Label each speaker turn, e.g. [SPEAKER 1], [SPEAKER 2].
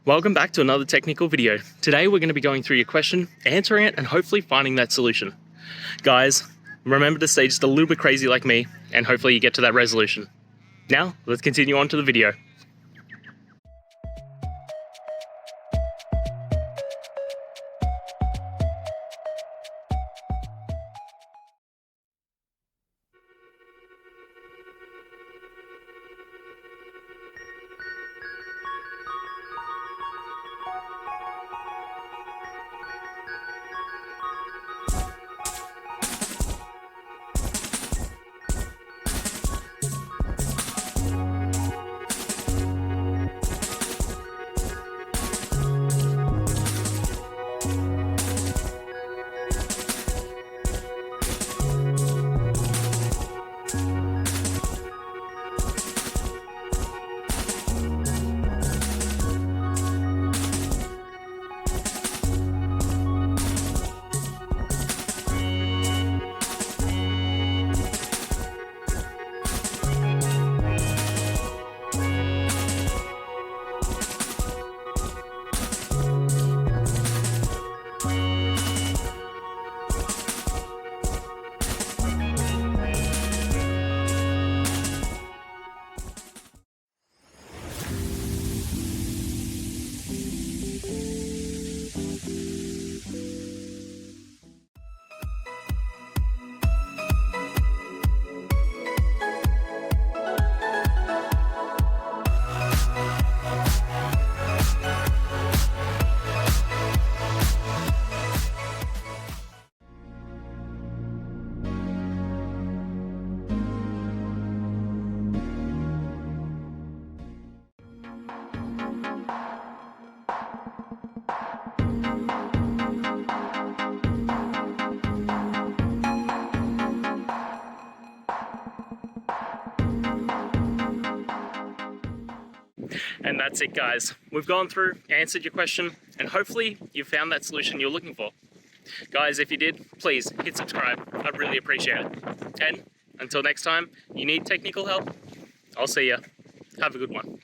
[SPEAKER 1] Welcome back to another technical video. Today we're going to be going through your question, answering it, and hopefully finding that solution. Guys, remember to stay just a little bit crazy like me, and hopefully you get to that resolution. Now, let's continue on to the video. And that's it, guys. We've gone through, answered your question, and hopefully you found that solution you're looking for. Guys, if you did, please hit subscribe. I'd really appreciate it. And until next time, you need technical help, I'll see ya. Have a good one.